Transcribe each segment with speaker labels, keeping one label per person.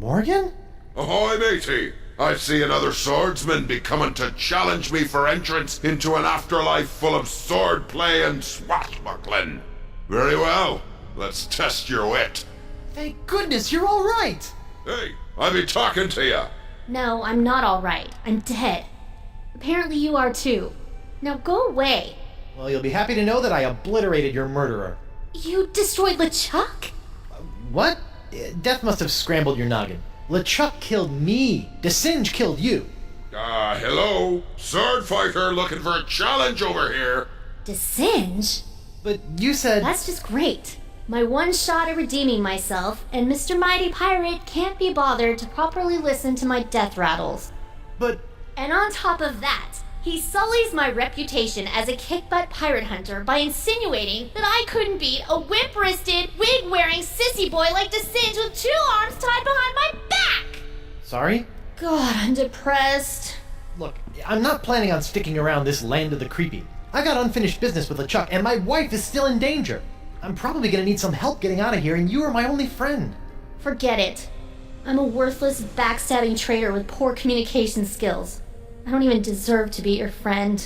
Speaker 1: Morgan?
Speaker 2: Ahoy, matey! I see another swordsman be coming to challenge me for entrance into an afterlife full of swordplay and swashbuckling. Very well, let's test your wit.
Speaker 1: Thank goodness you're all right!
Speaker 2: Hey, I be talking to ya.
Speaker 3: No, I'm not all right. I'm dead. Apparently you are too. Now go away.
Speaker 1: Well, you'll be happy to know that I obliterated your murderer.
Speaker 3: You destroyed LeChuck?
Speaker 1: What? Death must have scrambled your noggin. LeChuck killed me. DeSinge killed you.
Speaker 2: Hello? Sword fighter looking for a challenge over here.
Speaker 3: DeSinge?
Speaker 1: But you said...
Speaker 3: That's just great. My one shot at redeeming myself, and Mr. Mighty Pirate can't be bothered to properly listen to my death rattles.
Speaker 1: But...
Speaker 3: And on top of that, he sullies my reputation as a kick-butt pirate hunter by insinuating that I couldn't beat a wimp-wristed, wig-wearing sissy boy like DeSinge with 2 arms tied behind my back!
Speaker 1: Sorry?
Speaker 3: God, I'm depressed.
Speaker 1: Look, I'm not planning on sticking around this land of the creepy. I got unfinished business with LeChuck, and my wife is still in danger. I'm probably gonna need some help getting out of here, and you are my only friend.
Speaker 3: Forget it. I'm a worthless, backstabbing traitor with poor communication skills. I don't even deserve to be your friend.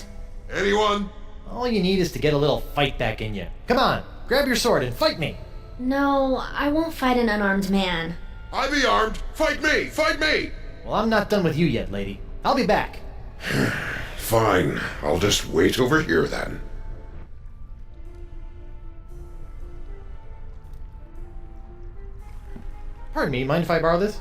Speaker 2: Anyone?
Speaker 1: All you need is to get a little fight back in you. Come on, grab your sword and fight me.
Speaker 3: No, I won't fight an unarmed man.
Speaker 2: I be armed. Fight me! Fight me!
Speaker 1: Well, I'm not done with you yet, lady. I'll be back.
Speaker 2: Fine. I'll just wait over here then.
Speaker 1: Pardon me, mind if I borrow this?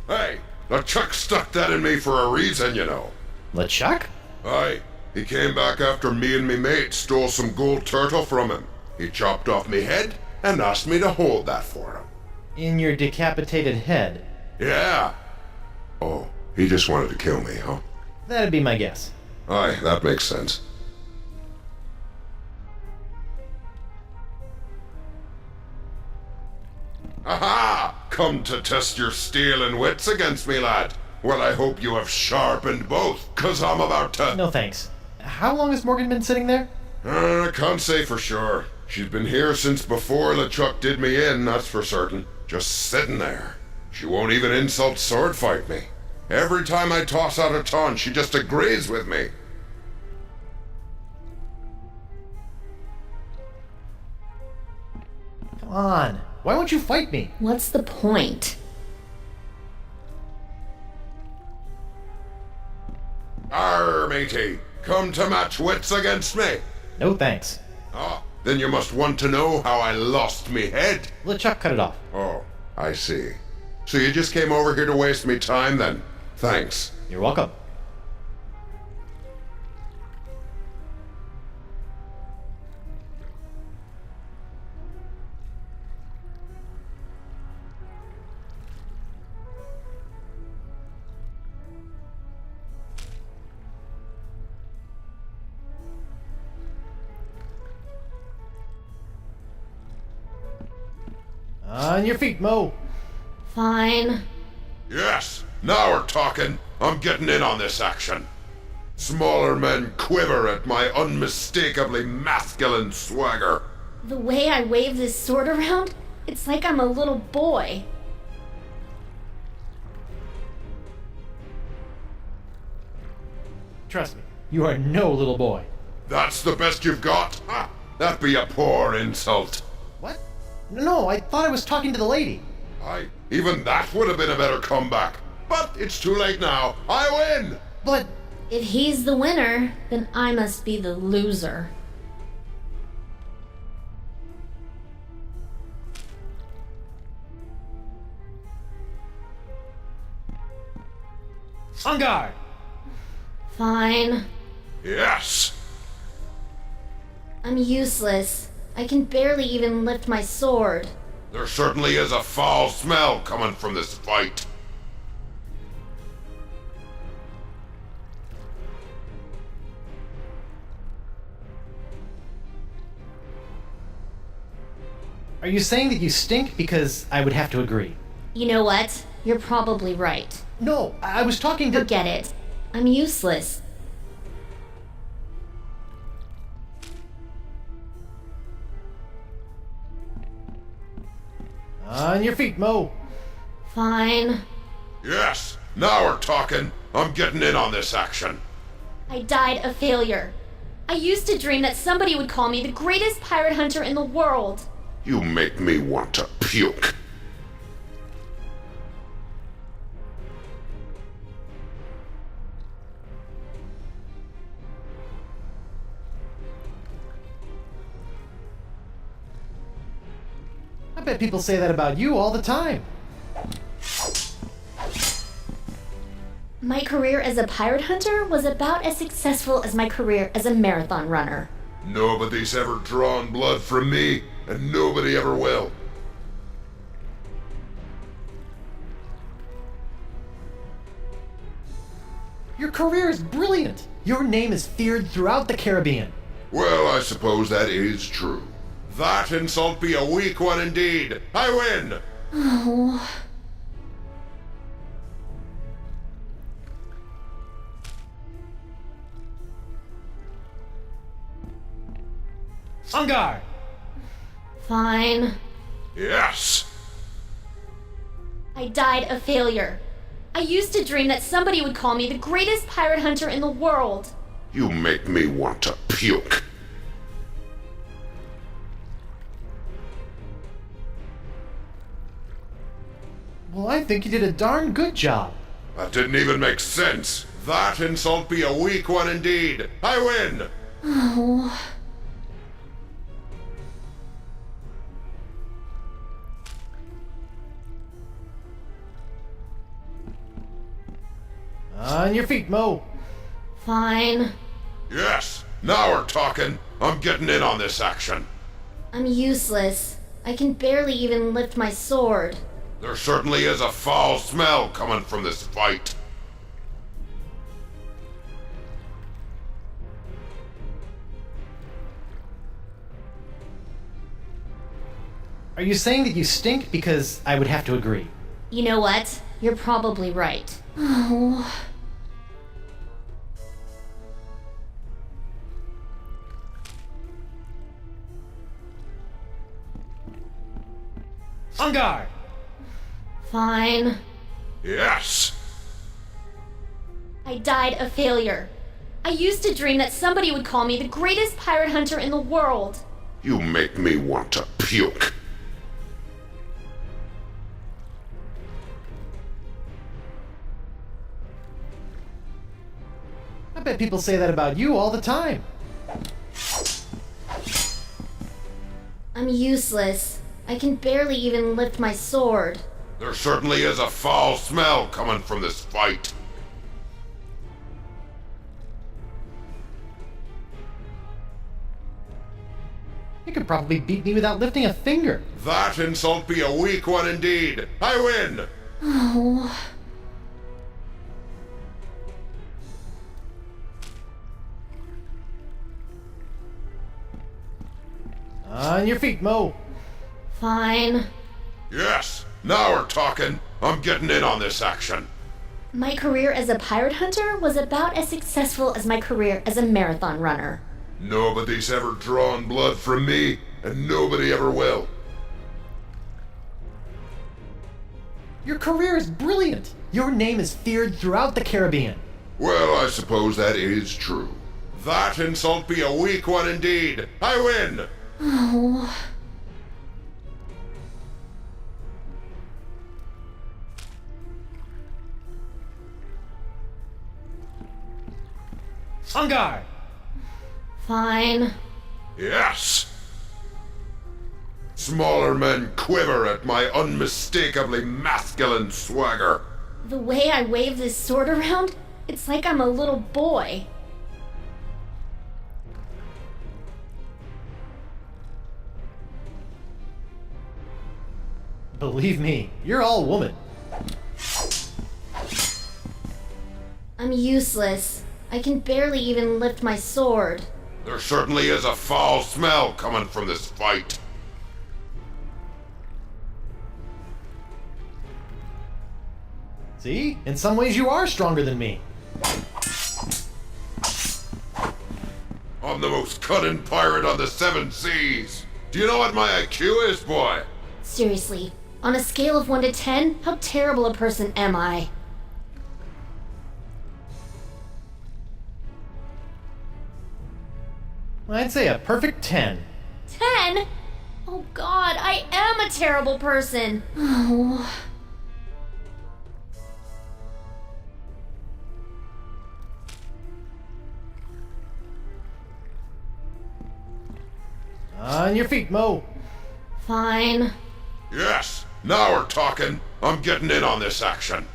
Speaker 2: Hey, LeChuck stuck that in me for a reason, you know.
Speaker 1: LeChuck?
Speaker 2: Aye. He came back after me and me mate stole some gold turtle from him. He chopped off me head and asked me to hold that for him.
Speaker 1: In your decapitated head?
Speaker 2: Yeah. Oh, he just wanted to kill me, huh?
Speaker 1: That'd be my guess.
Speaker 2: Aye, that makes sense. Aha! Come to test your steel and wits against me, lad. Well, I hope you have sharpened both, 'cause I'm about to...
Speaker 1: No thanks. How long has Morgan been sitting there?
Speaker 2: I can't say for sure. She's been here since before LeChuck did me in, that's for certain. Just sitting there. She won't even insult sword fight me. Every time I toss out a taunt, she just agrees with me.
Speaker 1: Come on. Why won't you fight me?
Speaker 3: What's the point?
Speaker 2: Arr, matey. Come to match wits against me.
Speaker 1: No thanks.
Speaker 2: Ah, then you must want to know how I lost me head.
Speaker 1: LeChuck cut it off.
Speaker 2: Oh, I see. So you just came over here to waste me time then? Thanks.
Speaker 1: You're welcome. On your feet, Mo.
Speaker 3: Fine.
Speaker 2: Yes, now we're talking. I'm getting in on this action. Smaller men quiver at my unmistakably masculine swagger.
Speaker 3: The way I wave this sword around, it's like I'm a little boy.
Speaker 1: Trust me, you are no little boy.
Speaker 2: That's the best you've got? Ha! That'd be a poor insult.
Speaker 1: What? No, I thought I was talking to the lady.
Speaker 2: Even that would have been a better comeback. But it's too late now. I win!
Speaker 1: But...
Speaker 3: If he's the winner, then I must be the loser.
Speaker 1: On guard!
Speaker 3: Fine.
Speaker 2: Yes!
Speaker 3: I'm useless. I can barely even lift my sword.
Speaker 2: There certainly is a foul smell coming from this fight.
Speaker 1: Are you saying that you stink? Because I would have to agree.
Speaker 3: You know what? You're probably right.
Speaker 1: No, I was talking to...
Speaker 3: Forget it. I'm useless.
Speaker 1: On your feet, Mo.
Speaker 3: Fine.
Speaker 2: Yes, now we're talking. I'm getting in on this action.
Speaker 3: I died a failure. I used to dream that somebody would call me the greatest pirate hunter in the world.
Speaker 2: You make me want to puke.
Speaker 1: I bet people say that about you all the time.
Speaker 3: My career as a pirate hunter was about as successful as my career as a marathon runner.
Speaker 2: Nobody's ever drawn blood from me, and nobody ever will.
Speaker 1: Your career is brilliant. Your name is feared throughout the Caribbean.
Speaker 2: Well, I suppose that is true. That insult be a weak one indeed. I win!
Speaker 3: Oh.
Speaker 1: On guard!
Speaker 3: Fine.
Speaker 2: Yes!
Speaker 3: I died a failure. I used to dream that somebody would call me the greatest pirate hunter in the world.
Speaker 2: You make me want to puke.
Speaker 1: Well, I think you did a darn good job.
Speaker 2: That didn't even make sense. That insult be a weak one indeed. I win!
Speaker 3: Oh.
Speaker 1: On your feet, Mo.
Speaker 3: Fine.
Speaker 2: Yes, now we're talking. I'm getting in on this action.
Speaker 3: I'm useless. I can barely even lift my sword.
Speaker 2: There certainly is a foul smell coming from this fight.
Speaker 1: Are you saying that you stink? Because I would have to agree.
Speaker 3: You know what? You're probably right. Oh.
Speaker 1: On guard!
Speaker 3: Fine.
Speaker 2: Yes!
Speaker 3: I died a failure. I used to dream that somebody would call me the greatest pirate hunter in the world.
Speaker 2: You make me want to puke.
Speaker 1: I bet people say that about you all the time.
Speaker 3: I'm useless. I can barely even lift my sword.
Speaker 2: There certainly is a foul smell coming from this fight.
Speaker 1: You could probably beat me without lifting a finger.
Speaker 2: That insult be a weak one indeed. I win!
Speaker 3: Oh.
Speaker 1: On your feet, Mo.
Speaker 3: Fine.
Speaker 2: Yes, now we're talking. I'm getting in on this action.
Speaker 3: My career as a pirate hunter was about as successful as my career as a marathon runner.
Speaker 2: Nobody's ever drawn blood from me, and nobody ever will.
Speaker 1: Your career is brilliant. Your name is feared throughout the Caribbean.
Speaker 2: Well, I suppose that is true. That insult be a weak one indeed. I win!
Speaker 3: Oh.
Speaker 1: On guard!
Speaker 3: Fine.
Speaker 2: Yes! Smaller men quiver at my unmistakably masculine swagger.
Speaker 3: The way I wave this sword around, it's like I'm a little boy.
Speaker 1: Believe me, you're all woman.
Speaker 3: I'm useless. I can barely even lift my sword.
Speaker 2: There certainly is a foul smell coming from this fight.
Speaker 1: See? In some ways you are stronger than me.
Speaker 2: I'm the most cunning pirate on the seven seas. Do you know what my IQ is, boy?
Speaker 3: Seriously, On a scale of 1 to 10, how terrible a person am I?
Speaker 1: I'd say a perfect 10.
Speaker 3: 10? Oh God, I am a terrible person. Oh.
Speaker 1: On your feet, Mo.
Speaker 3: Fine.
Speaker 2: Yes, now we're talking. I'm getting in on this action.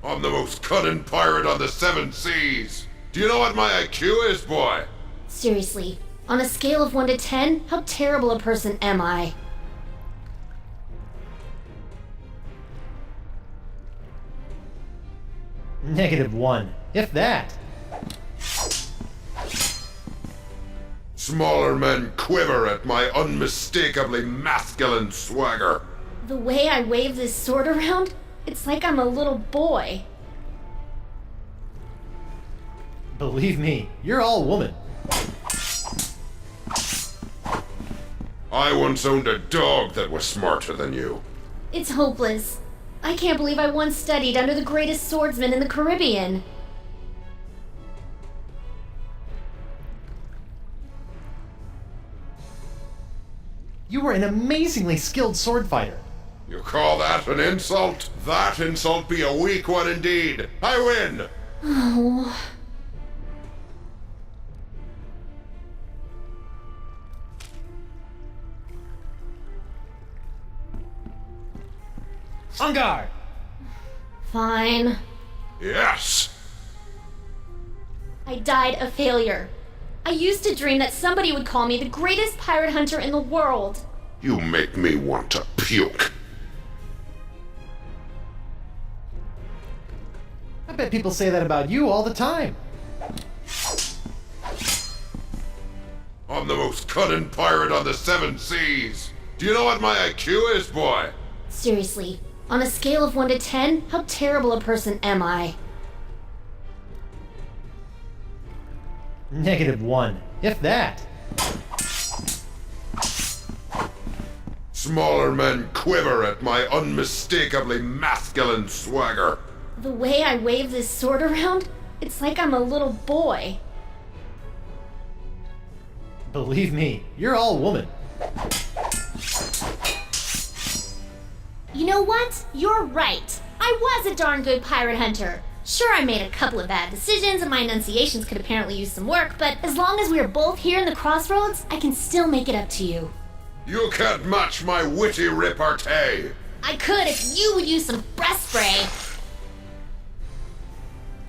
Speaker 2: I'm the most cunning pirate on the 7 seas. Do you know what my IQ is, boy?
Speaker 3: Seriously, on a scale of 1 to 10, how terrible a person am I?
Speaker 1: -1, if that.
Speaker 2: Smaller men quiver at my unmistakably masculine swagger.
Speaker 3: The way I wave this sword around, it's like I'm a little boy.
Speaker 1: Believe me, you're all woman.
Speaker 2: I once owned a dog that was smarter than you.
Speaker 3: It's hopeless. I can't believe I once studied under the greatest swordsman in the Caribbean.
Speaker 1: You were an amazingly skilled sword fighter.
Speaker 2: You call that an insult? That insult be a weak one indeed. I win!
Speaker 3: Oh.
Speaker 1: On guard!
Speaker 3: Fine.
Speaker 2: Yes!
Speaker 3: I died a failure. I used to dream that somebody would call me the greatest pirate hunter in the world.
Speaker 2: You make me want to puke.
Speaker 1: I bet people say that about you all the time.
Speaker 2: I'm the most cunning pirate on the 7 seas. Do you know what my IQ is, boy?
Speaker 3: Seriously, on a scale of 1 to 10, how terrible a person am I?
Speaker 1: -1, if that.
Speaker 2: Smaller men quiver at my unmistakably masculine swagger.
Speaker 3: The way I wave this sword around, it's like I'm a little boy.
Speaker 1: Believe me, you're all woman.
Speaker 3: You know what? You're right. I was a darn good pirate hunter. Sure, I made a couple of bad decisions and my enunciations could apparently use some work, but as long as we are both here in the crossroads, I can still make it up to you.
Speaker 2: You can't match my witty repartee.
Speaker 3: I could if you would use some breath spray.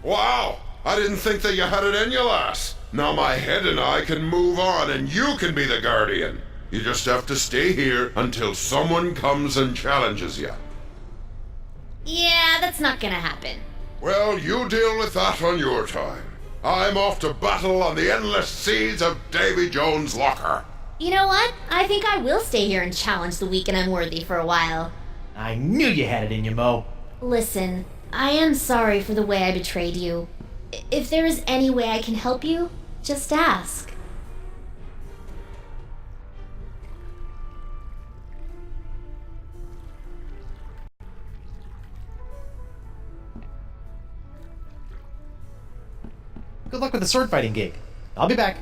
Speaker 2: Wow, I didn't think that you had it in you, lass. Now my head and I can move on and you can be the guardian. You just have to stay here until someone comes and challenges you.
Speaker 3: Yeah, that's not gonna happen.
Speaker 2: Well, you deal with that on your time. I'm off to battle on the endless seas of Davy Jones' locker.
Speaker 3: You know what? I think I will stay here and challenge the weak and unworthy for a while.
Speaker 1: I knew you had it in you, Mo.
Speaker 3: Listen, I am sorry for the way I betrayed you. If there is any way I can help you, just ask.
Speaker 1: Good luck with the sword fighting gig. I'll be back.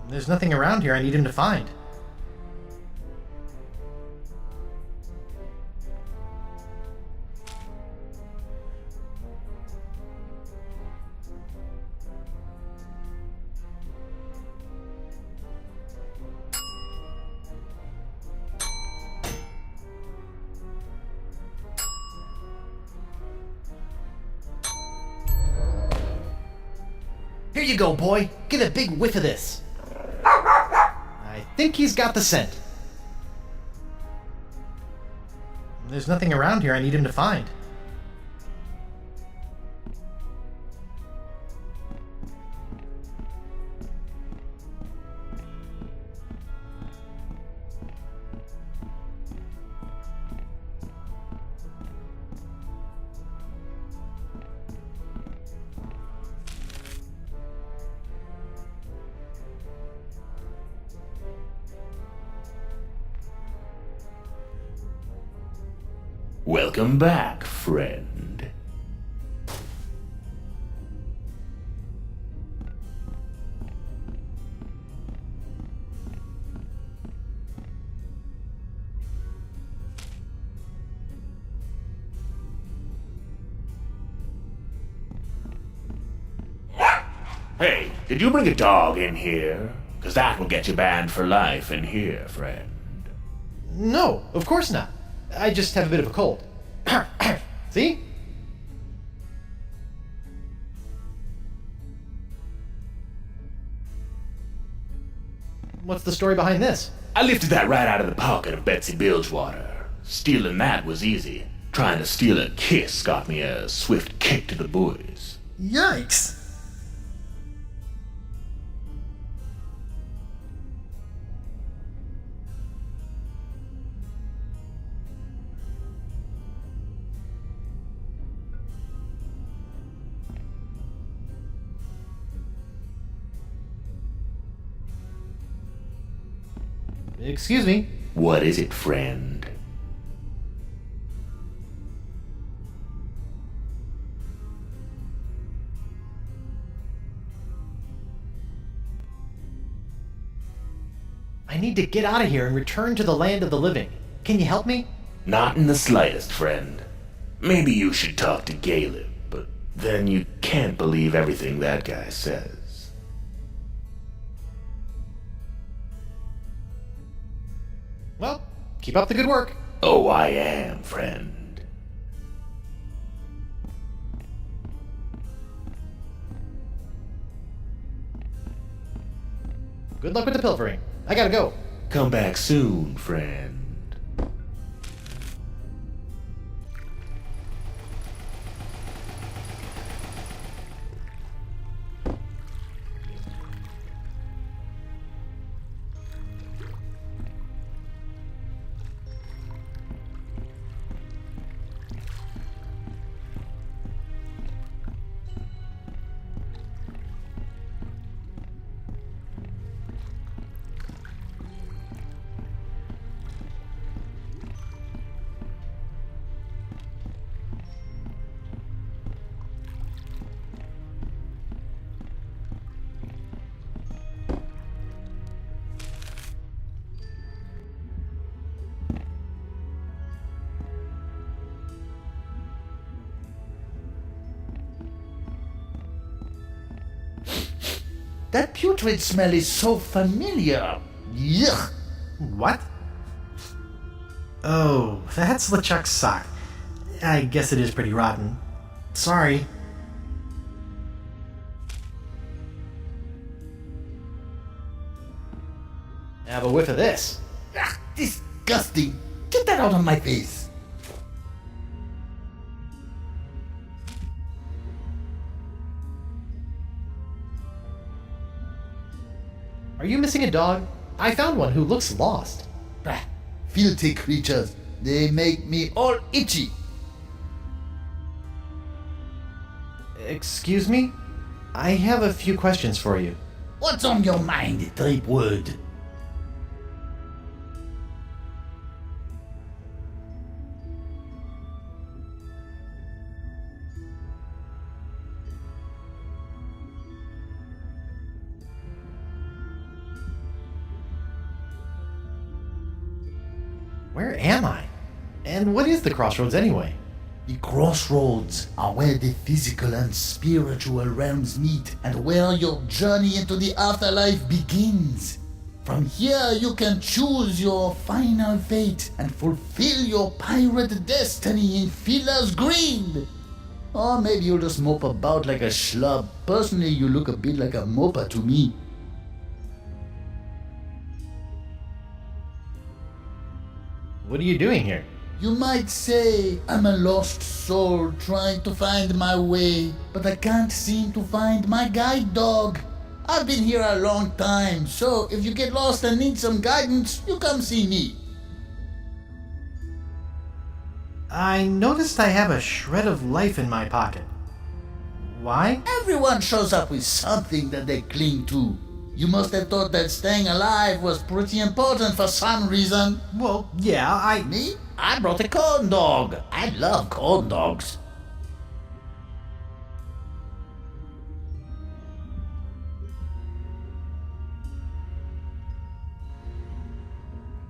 Speaker 1: There's nothing around here I need him to find. Here you go, boy. Get a big whiff of this. I think he's got the scent. There's nothing around here I need him to find.
Speaker 4: Welcome back, friend. Hey, did you bring a dog in here? 'Cause that will get you banned for life in here, friend.
Speaker 1: No, of course not. I just have a bit of a cold. See? What's the story behind this?
Speaker 4: I lifted that right out of the pocket of Betsy Bilgewater. Stealing that was easy. Trying to steal a kiss got me a swift kick to the boys.
Speaker 1: Yikes! Excuse me.
Speaker 4: What is it, friend?
Speaker 1: I need to get out of here and return to the land of the living. Can you help me?
Speaker 4: Not in the slightest, friend. Maybe you should talk to Caleb, but then you can't believe everything that guy says.
Speaker 1: Well, keep up the good work.
Speaker 4: Oh, I am, friend.
Speaker 1: Good luck with the pilfering. I gotta go.
Speaker 4: Come back soon, friend.
Speaker 5: That putrid smell is so familiar. Yuck!
Speaker 1: What? Oh, that's LeChuck's sock. I guess it is pretty rotten. Sorry. Have a whiff of this.
Speaker 5: Ah, disgusting! Get that out of my face!
Speaker 1: Are you missing a dog? I found one who looks lost.
Speaker 5: Ah, filthy creatures. They make me all itchy.
Speaker 1: Excuse me? I have a few questions for you.
Speaker 5: What's on your mind, Tripwood?
Speaker 1: Where am I? And what is the crossroads anyway?
Speaker 5: The crossroads are where the physical and spiritual realms meet and where your journey into the afterlife begins. From here you can choose your final fate and fulfill your pirate destiny in Fila's Green. Or maybe you'll just mope about like a schlub. Personally, you look a bit like a moper to me.
Speaker 1: What are you doing here?
Speaker 5: You might say I'm a lost soul trying to find my way, but I can't seem to find my guide dog. I've been here a long time, so if you get lost and need some guidance, you come see me.
Speaker 1: I noticed I have a shred of life in my pocket. Why?
Speaker 5: Everyone shows up with something that they cling to. You must have thought that staying alive was pretty important for some reason.
Speaker 1: Well, yeah,
Speaker 5: Me? I brought a corn dog. I love corn dogs.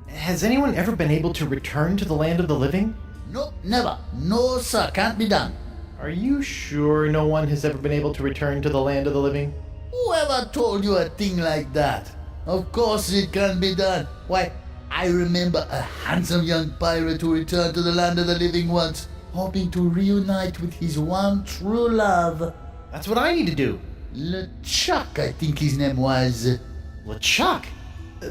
Speaker 1: Has anyone ever been able to return to the land of the living?
Speaker 5: Nope, never. No, sir, can't be done.
Speaker 1: Are you sure no one has ever been able to return to the land of the living?
Speaker 5: Whoever told you a thing like that? Of course it can be done. Why, I remember a handsome young pirate who returned to the land of the living once, hoping to reunite with his one true love.
Speaker 1: That's what I need to do.
Speaker 5: LeChuck, I think his name was.
Speaker 1: LeChuck?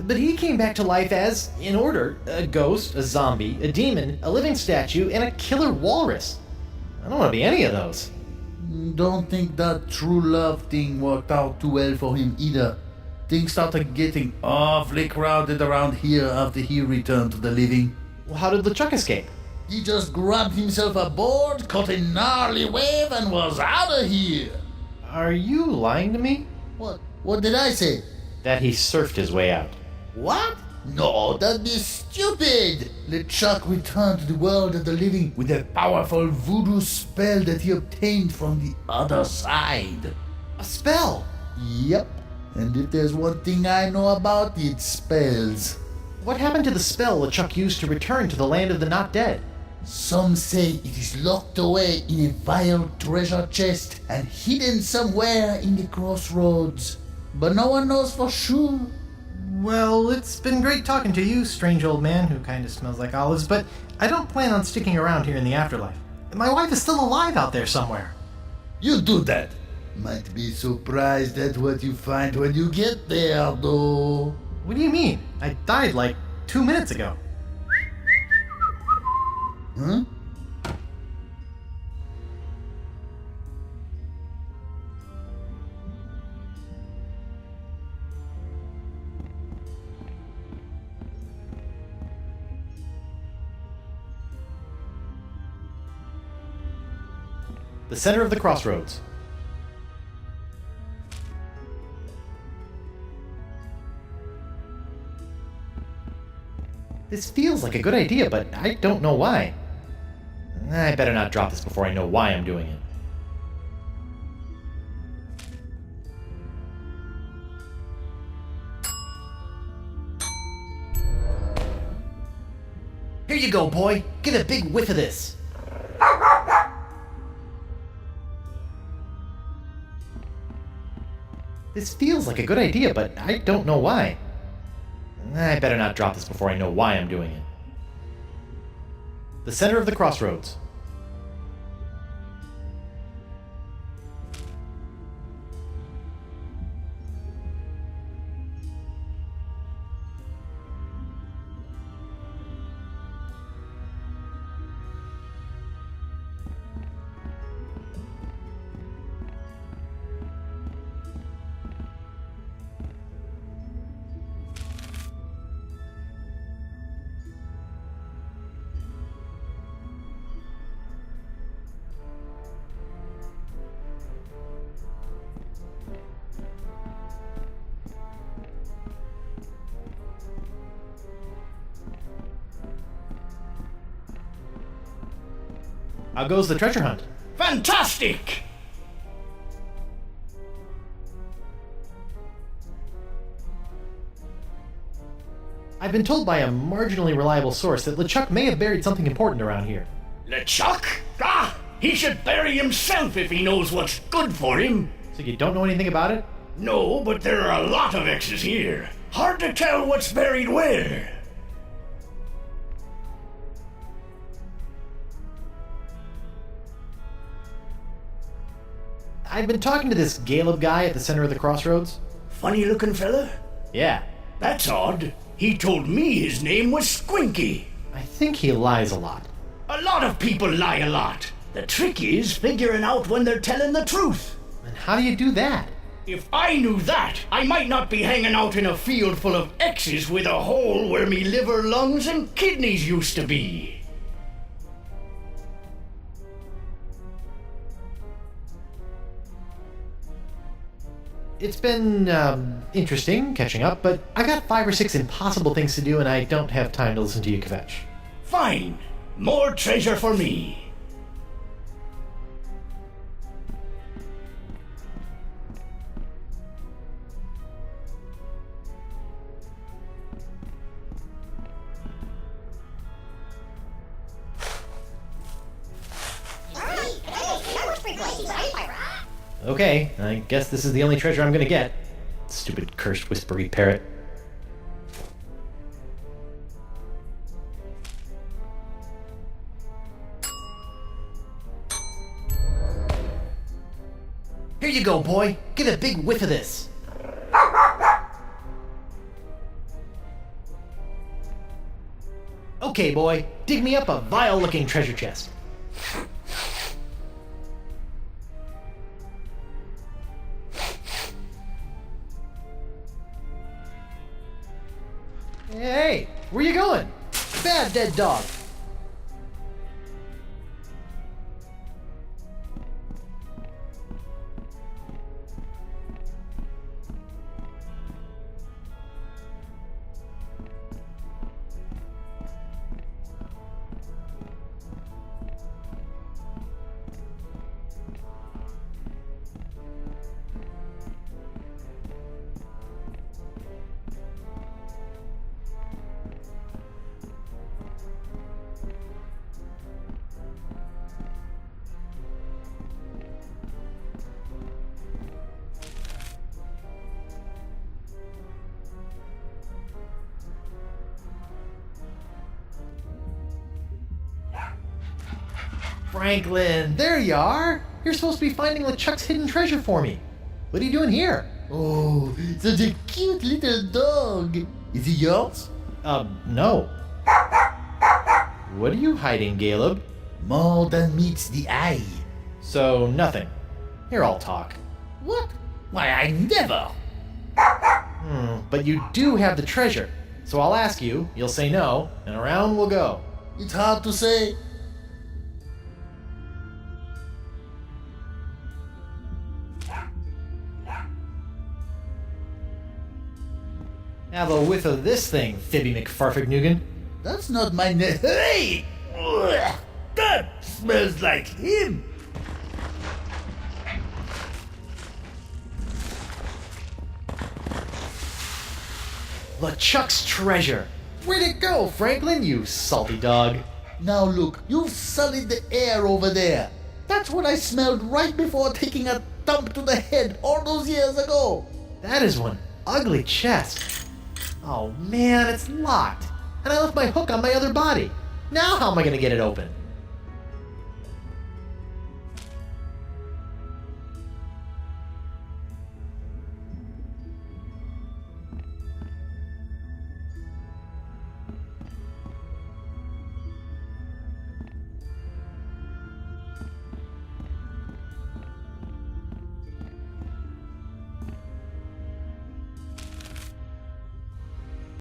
Speaker 1: But he came back to life as, in order, a ghost, a zombie, a demon, a living statue, and a killer walrus. I don't want to be any of those.
Speaker 5: Don't think that true love thing worked out too well for him either. Things started getting awfully crowded around here after he returned to the living.
Speaker 1: Well, how did LeChuck escape?
Speaker 5: He just grabbed himself a board, caught a gnarly wave, and was out of here.
Speaker 1: Are you lying to me?
Speaker 5: What did I say?
Speaker 1: That he surfed his way out.
Speaker 5: What? No, that'd be stupid! LeChuck returned to the world of the living with a powerful voodoo spell that he obtained from the other side.
Speaker 1: A spell!
Speaker 5: Yep, and if there's one thing I know about, it's spells.
Speaker 1: What happened to the spell LeChuck used to return to the land of the not dead?
Speaker 5: Some say it is locked away in a vile treasure chest and hidden somewhere in the crossroads. But no one knows for sure.
Speaker 1: Well, it's been great talking to you, strange old man who kind of smells like olives, but I don't plan on sticking around here in the afterlife. My wife is still alive out there somewhere.
Speaker 5: You do that. Might be surprised at what you find when you get there, though.
Speaker 1: What do you mean? I died like 2 minutes ago.
Speaker 5: Huh?
Speaker 1: The center of the crossroads. This feels like a good idea, but I don't know why. I better not drop this before I know why I'm doing it. Here you go, boy. Get a big whiff of this. This feels like a good idea, but I don't know why. I better not drop this before I know why I'm doing it. The center of the crossroads. How goes the treasure hunt?
Speaker 4: Fantastic!
Speaker 1: I've been told by a marginally reliable source that LeChuck may have buried something important around here.
Speaker 4: LeChuck? Ah! He should bury himself if he knows what's good for him.
Speaker 1: So you don't know anything about it?
Speaker 4: No, but there are a lot of X's here. Hard to tell what's buried where.
Speaker 1: I've been talking to this Caleb guy at the center of the crossroads.
Speaker 6: Funny looking fella?
Speaker 1: Yeah,
Speaker 6: That's odd. He told me his name was Squinky.
Speaker 1: I think he lies a lot.
Speaker 6: A lot of people lie a lot. The trick is figuring out when they're telling the truth.
Speaker 1: And how do you do that?
Speaker 6: If I knew that, I might not be hanging out in a field full of X's with a hole where me liver, lungs, and kidneys used to be.
Speaker 1: It's been, interesting catching up, but I got 5 or 6 impossible things to do and I don't have time to listen to you kvetch.
Speaker 6: Fine. More treasure for me.
Speaker 1: Okay, I guess this is the only treasure I'm gonna get. Stupid cursed whispery parrot. Here you go, boy. Get a big whiff of this. Okay, boy. Dig me up a vile-looking treasure chest. Hey, where you going? Bad dead dog. Franklin, there you are! You're supposed to be finding LeChuck's hidden treasure for me. What are you doing here?
Speaker 5: Oh, such a cute little dog. Is he yours?
Speaker 1: No. What are you hiding, Caleb?
Speaker 5: More than meets the eye.
Speaker 1: So, nothing. Here, I'll talk.
Speaker 5: What? Why, I never.
Speaker 1: But you do have the treasure. So I'll ask you, you'll say no, and around we'll go.
Speaker 5: It's hard to say.
Speaker 1: Have a whiff of this thing, Thibby McFarfignugan.
Speaker 5: That's not my name. Hey! Ugh, that smells like him.
Speaker 1: LeChuck's treasure. Where'd it go, Franklin, you salty dog?
Speaker 5: Now look, you've sullied the air over there. That's what I smelled right before taking a thump to the head all those years ago.
Speaker 1: That is one ugly chest. Oh man, it's locked. And I left my hook on my other body. Now how am I gonna get it open?